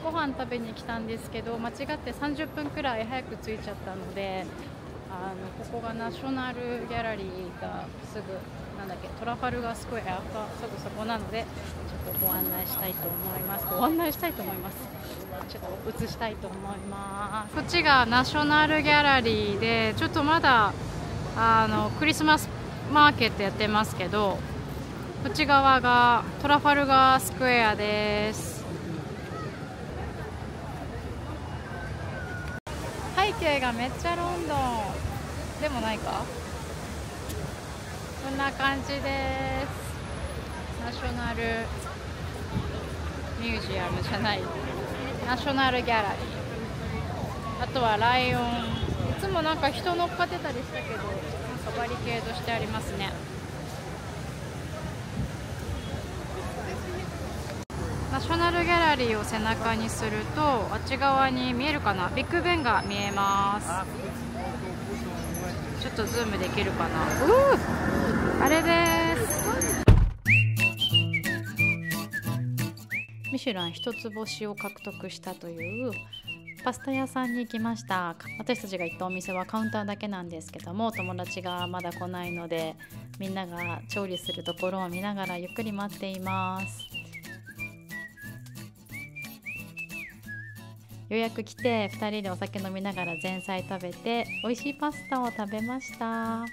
ご飯食べに来たんですけど、間違って30分くらい早く着いちゃったので、ここがナショナルギャラリーがすぐなんだっけ、トラファルガースクエアがすぐそこなので、ちょっとご案内したいと思います。ちょっと映したいと思います。こっちがナショナルギャラリーで、ちょっとまだクリスマスマーケットやってますけど、こっち側がトラファルガースクエアです。背景がめっちゃロンドンでもないか、こんな感じです。ナショナルミュージアムじゃない、ナショナルギャラリー。あとはライオン、いつもなんか人乗っかってたりしたけど、なんかバリケードしてありますね。ナショナルギャラリーを背中にすると、あっち側に見えるかな、ビッグベンが見えます。ちょっとズームできるかな。あれです。ミシュラン一つ星を獲得したというパスタ屋さんに行きました。私たちが行ったお店はカウンターだけなんですけども、友達がまだ来ないので、みんなが調理するところを見ながらゆっくり待っています。ようやく来て2人でお酒飲みながら前菜食べて、美味しいパスタを食べました。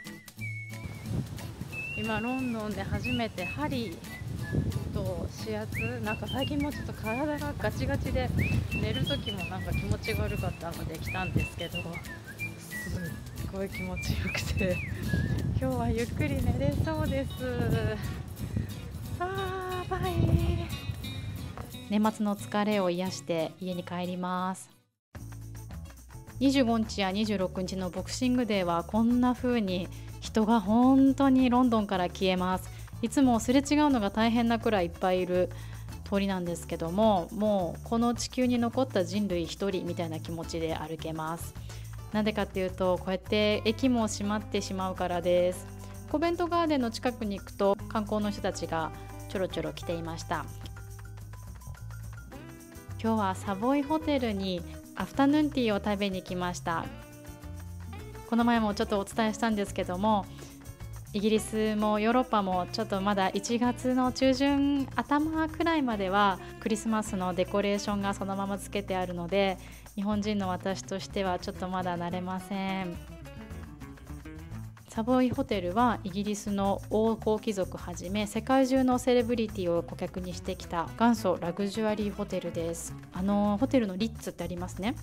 今ロンドンで初めて針と指圧、なんか最近もちょっと体がガチガチで、寝る時もなんか気持ちが悪かったので来たんですけど、すっごい気持ちよくて今日はゆっくり寝れそうです。バイ。年末の疲れを癒して家に帰ります。25日や26日のボクシングデーはこんな風に人が本当にロンドンから消えます。いつもすれ違うのが大変なくらいいっぱいいる通りなんですけども、もうこの地球に残った人類一人みたいな気持ちで歩けます。なんでかっていうと、こうやって駅も閉まってしまうからです。コベントガーデンの近くに行くと観光の人たちがちょろちょろ来ていました。今日はサボイホテルにアフタヌーンティーを食べに来ました。この前もちょっとお伝えしたんですけども、イギリスもヨーロッパもちょっとまだ1月の中旬頭くらいまではクリスマスのデコレーションがそのままつけてあるので、日本人の私としてはちょっとまだ慣れません。サボイホテルはイギリスの王侯貴族はじめ世界中のセレブリティを顧客にしてきた元祖ラグジュアリーホテルです。ホテルのリッツってありますね。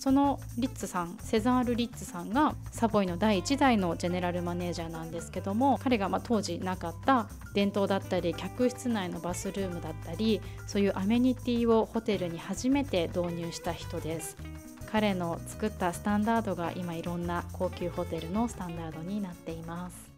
そのリッツさん、セザール・リッツさんがサボイの第1代のジェネラルマネージャーなんですけども、彼が当時なかった伝統だったり客室内のバスルームだったり、そういうアメニティをホテルに初めて導入した人です。彼の作ったスタンダードが今いろんな高級ホテルのスタンダードになっています。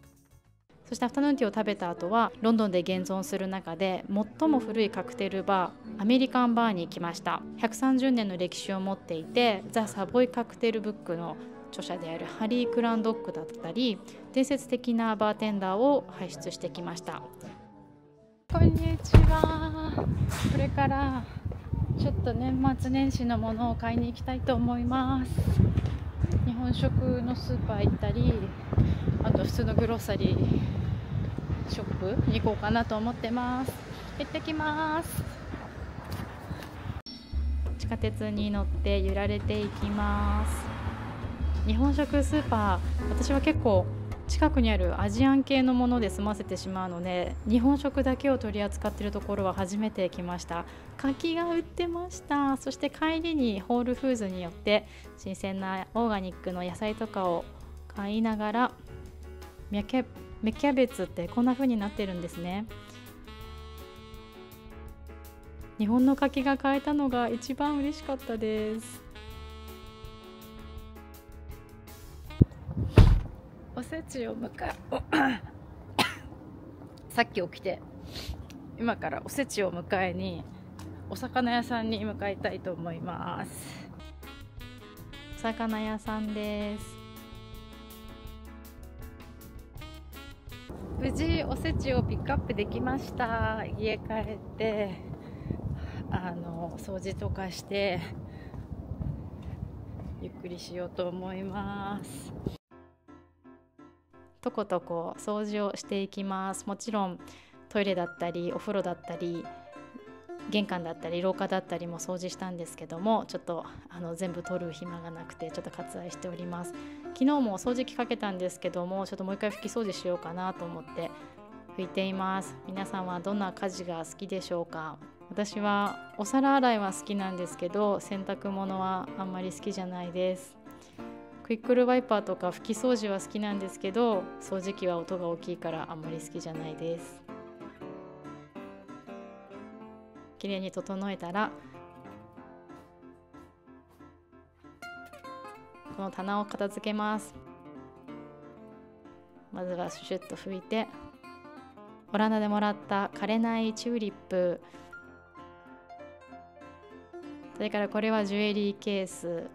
そしてアフタヌーンティーを食べた後はロンドンで現存する中で最も古いカクテルバー、アメリカンバーに行きました。130年の歴史を持っていて、ザ・サボイカクテルブックの著者であるハリー・クランドックだったり、伝説的なバーテンダーを輩出してきました。こんにちは。これからちょっと年末年始のものを買いに行きたいと思います。日本食のスーパー行ったり、あと普通のグロッサリーショップに行こうかなと思ってます。行ってきます。地下鉄に乗って揺られていきます。日本食スーパー、私は結構近くにあるアジアン系のもので済ませてしまうので、日本食だけを取り扱っているところは初めて来ました。柿が売ってました。そして帰りにホールフーズによって新鮮なオーガニックの野菜とかを買いながら、芽キャベツってこんな風になってるんですね。日本の柿が買えたのが一番嬉しかったです。おせちをさっき起きて今からおせちを迎えにお魚屋さんに向かいたいと思います。お魚屋さんです。無事おせちをピックアップできました。家帰って掃除とかしてゆっくりしようと思います。とことこ掃除をしていきます。もちろんトイレだったりお風呂だったり玄関だったり廊下だったりも掃除したんですけども、ちょっと全部取る暇がなくてちょっと割愛しております。昨日も掃除機かけたんですけども、ちょっともう一回拭き掃除しようかなと思って拭いています。皆さんはどんな家事が好きでしょうか？私はお皿洗いは好きなんですけど、洗濯物はあんまり好きじゃないです。クイックルワイパーとか拭き掃除は好きなんですけど、掃除機は音が大きいからあんまり好きじゃないです。きれいに整えたら、この棚を片付けます。まずはシュシュッと拭いて、オランダでもらった枯れないチューリップ、それからこれはジュエリーケース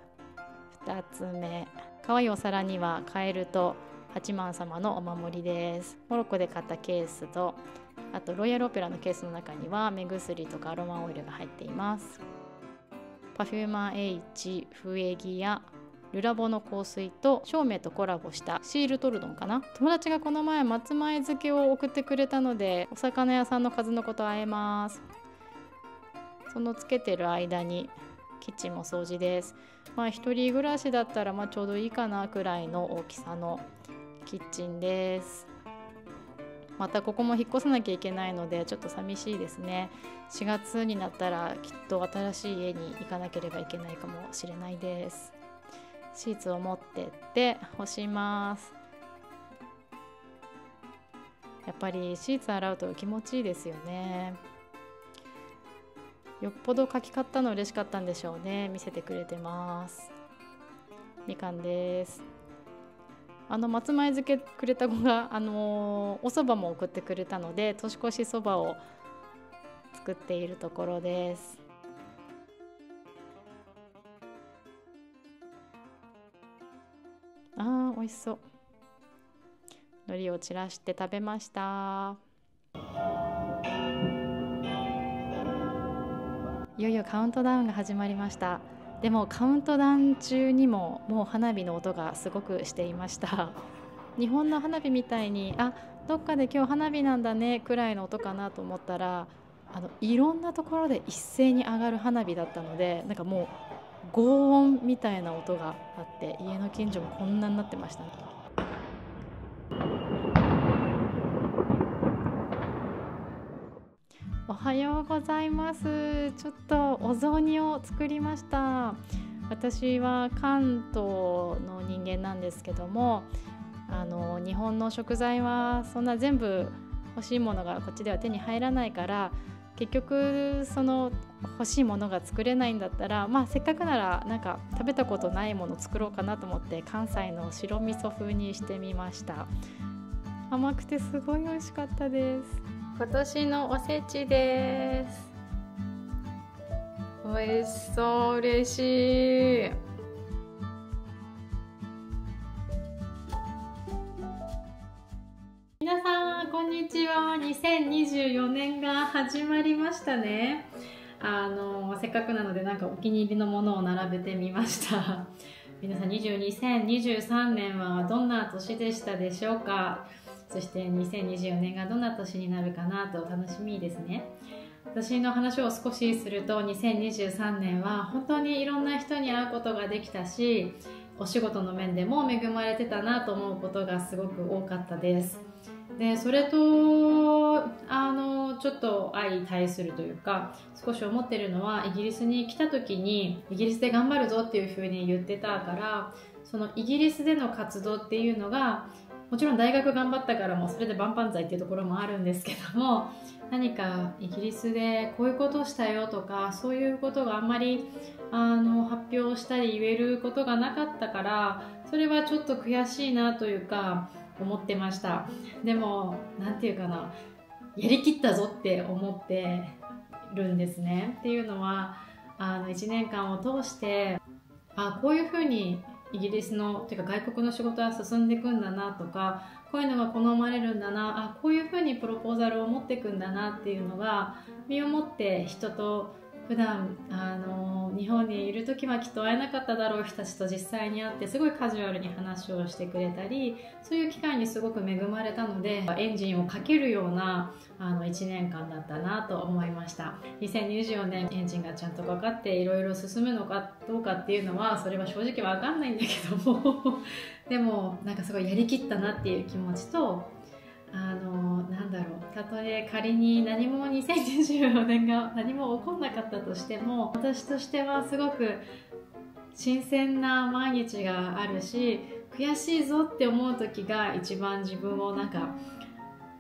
2つ目、可愛いお皿にはカエルと八幡様のお守りです。モロッコで買ったケースと、あとロイヤルオペラのケースの中には目薬とかアロマオイルが入っています。パフューマー H フエギやルラボの香水と照明とコラボしたシールトルドンかな。友達がこの前松前漬けを送ってくれたので、お魚屋さんの数の子と会えます。そのつけてる間にキッチンも掃除です。一人暮らしだったらちょうどいいかなくらいの大きさのキッチンです。またここも引っ越さなきゃいけないのでちょっと寂しいですね。4月になったらきっと新しい家に行かなければいけないかもしれないです。シーツを持ってって干します。やっぱりシーツ洗うと気持ちいいですよね。よっぽど柿買ったの嬉しかったんでしょうね。見せてくれてます。みかんです。松前漬けくれた子がお蕎麦も送ってくれたので、年越しそばを作っているところです。美味しそう。海苔を散らして食べました。いよいよカウントダウンが始まりました。でもカウントダウン中にももう花火の音がすごくしていました。日本の花火みたいにどっかで今日花火なんだねくらいの音かなと思ったら、いろんなところで一斉に上がる花火だったので、なんかもう轟音みたいな音があって、家の近所もこんなになってましたね。おはようございます。ちょっとお雑煮を作りました。私は関東の人間なんですけども、日本の食材はそんな全部欲しいものがこっちでは手に入らないから、結局その欲しいものが作れないんだったら、せっかくならなんか食べたことないもの作ろうかなと思って関西の白味噌風にしてみました。甘くてすごい美味しかったです。今年のおせちです。美味しそう、嬉しい。皆さんこんにちは。2024年が始まりましたね。せっかくなのでなんかお気に入りのものを並べてみました。皆さん2023年はどんな年でしたでしょうか？そして2024年がどんな年になるかなと楽しみですね。私の話を少しすると、2023年は本当にいろんな人に会うことができたし、お仕事の面でも恵まれてたなと思うことがすごく多かったです。でそれとちょっと相対するというか、少し思ってるのは、イギリスに来た時にイギリスで頑張るぞっていうふうに言ってたから、そのイギリスでの活動っていうのが、もちろん大学頑張ったからもうそれで万々歳っていうところもあるんですけども、何かイギリスでこういうことをしたよとか、そういうことがあんまり発表したり言えることがなかったから、それはちょっと悔しいなというか思ってました。でもなんていうかな、やりきったぞって思ってるんですね。っていうのは1年間を通してこういうふうにイギリスのてか外国の仕事は進んでいくんだなとか、こういうのが好まれるんだな、こういうふうにプロポーザルを持っていくんだなっていうのが身をもって人と普段日本にいる時はきっと会えなかっただろう人たちと実際に会ってすごいカジュアルに話をしてくれたり、そういう機会にすごく恵まれたので、エンジンをかけるような1年間だったなと思いました。2024年エンジンがちゃんとかかっていろいろ進むのかどうかっていうのは、それは正直わかんないんだけどもでもなんかすごいやりきったなっていう気持ちと、なんだろう、たとえ仮に何も2024年が何も起こんなかったとしても、私としてはすごく新鮮な毎日があるし、悔しいぞって思う時が一番自分をなんか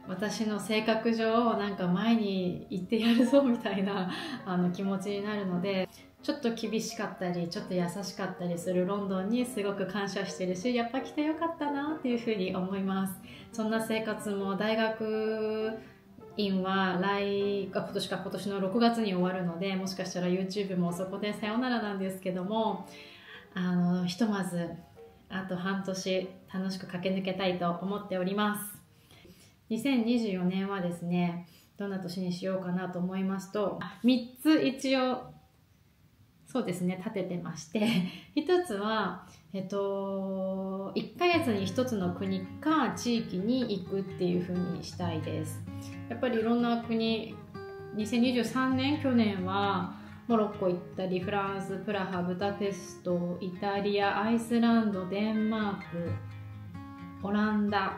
私の性格上なんか前に行ってやるぞみたいな気持ちになるので、ちょっと厳しかったりちょっと優しかったりするロンドンにすごく感謝してるし、やっぱ来てよかったなっていうふうに思います。そんな生活も大学院は今年の6月に終わるので、もしかしたら YouTube もそこでさよならなんですけども、ひとまずあと半年楽しく駆け抜けたいと思っております。2024年はですね、どんな年にしようかなと思いますと、3つ一応そうですね、立ててまして、1つは、1ヶ月に1つの国か地域に行くっていう風にしたいです。やっぱりいろんな国、2023年、去年はモロッコ行ったり、フランス、プラハ、ブダペスト、イタリア、アイスランド、デンマーク、オランダ、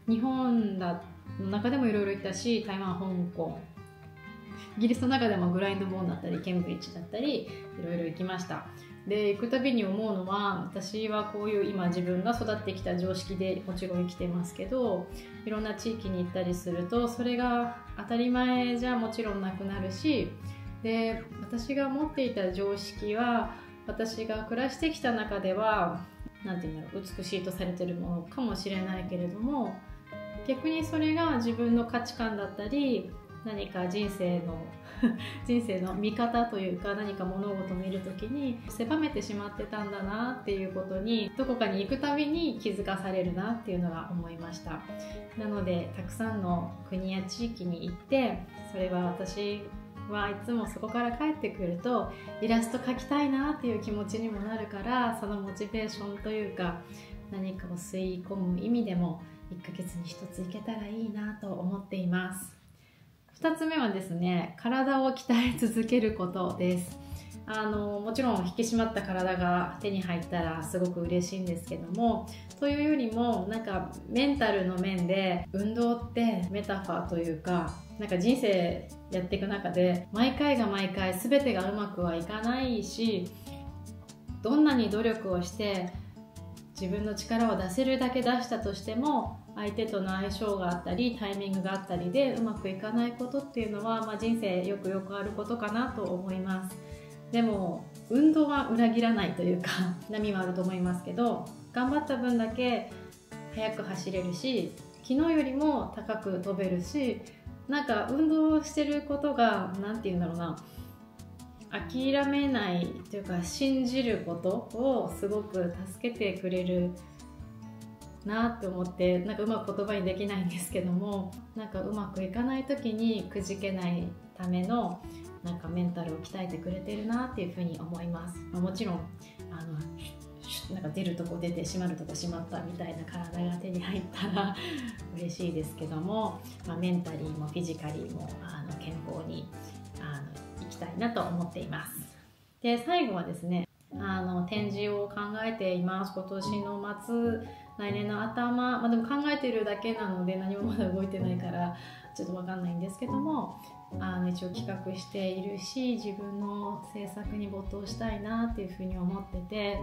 日本の中でもいろいろ行ったし、台湾、香港、イギリスの中でもグラインドボーンだったりケンブリッジだったりいろいろ行きました。で、行くたびに思うのは、私はこういう今自分が育ってきた常識でもちろん生きてますけど、いろんな地域に行ったりするとそれが当たり前じゃもちろんなくなるし、で、私が持っていた常識は私が暮らしてきた中ではなんていうんだろう、美しいとされてるものかもしれないけれども、逆にそれが自分の価値観だったり何か人生の見方というか、何か物事を見るときに狭めてしまってたんだなっていうことに、どこかに行くたびに気づかされるなっていうのは思いました。なのでたくさんの国や地域に行って、それは私はいつもそこから帰ってくるとイラスト描きたいなっていう気持ちにもなるから、そのモチベーションというか何かを吸い込む意味でも1ヶ月に1つ行けたらいいなと思っています。2つ目はですね、体を鍛え続けることです。もちろん引き締まった体が手に入ったらすごく嬉しいんですけども、というよりもなんかメンタルの面で、運動ってメタファーというか、なんか人生やっていく中で毎回が毎回全てがうまくはいかないし、どんなに努力をして自分の力を出せるだけ出したとしても、相手との相性があったりタイミングがあったりでうまくいかないことっていうのは、人生よくあることかなと思います。でも運動は裏切らないというか波はあると思いますけど、頑張った分だけ速く走れるし、昨日よりも高く飛べるし、なんか運動してることがなんていうんだろうな、諦めないというか信じることをすごく助けてくれるなって思って、なんかうまく言葉にできないんですけども、なんかうまくいかない時にくじけないためのなんかメンタルを鍛えてくれてるなっていうふうに思います。もちろんなんか出るとこ出て閉まるとこ閉まったみたいな体が手に入ったら嬉しいですけども、メンタリーもフィジカリーも健康にいきたいなと思っています。で、最後はですね、展示を考えています。今年の末、来年の頭、でも考えているだけなので何もまだ動いてないからちょっと分かんないんですけども、一応企画しているし、自分の制作に没頭したいなっていうふうに思ってて、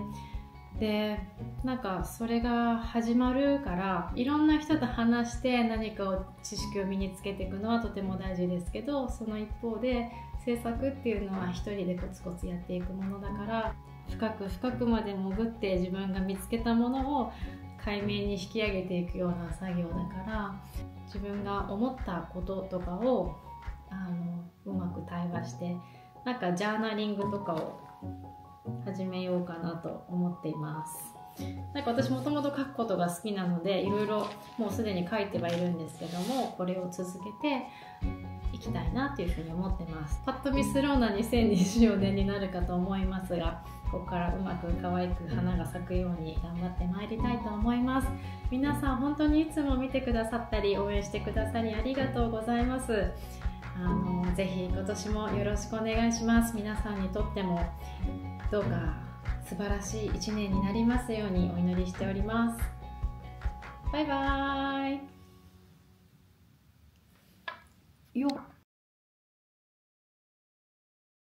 で、なんかそれが始まるから、いろんな人と話して何か知識を身につけていくのはとても大事ですけど、その一方で制作っていうのは一人でコツコツやっていくものだから、深く深くまで潜って自分が見つけたものを海面に引き上げていくような作業だから、自分が思ったこととかをうまく対話して、なんかジャーナリングとかを始めようかなと思っています。なんか私もともと書くことが好きなので、いろいろもうすでに書いてはいるんですけども、これを続けていきたいなというふうに思ってます。パッと見スローな2024年になるかと思いますが、ここからうまく可愛く花が咲くように頑張ってまいりたいと思います。皆さん本当にいつも見てくださったり応援してくださりありがとうございます。ぜひ今年もよろしくお願いします。皆さんにとってもどうか素晴らしい1年になりますようにお祈りしております。バイバーイ。よっ。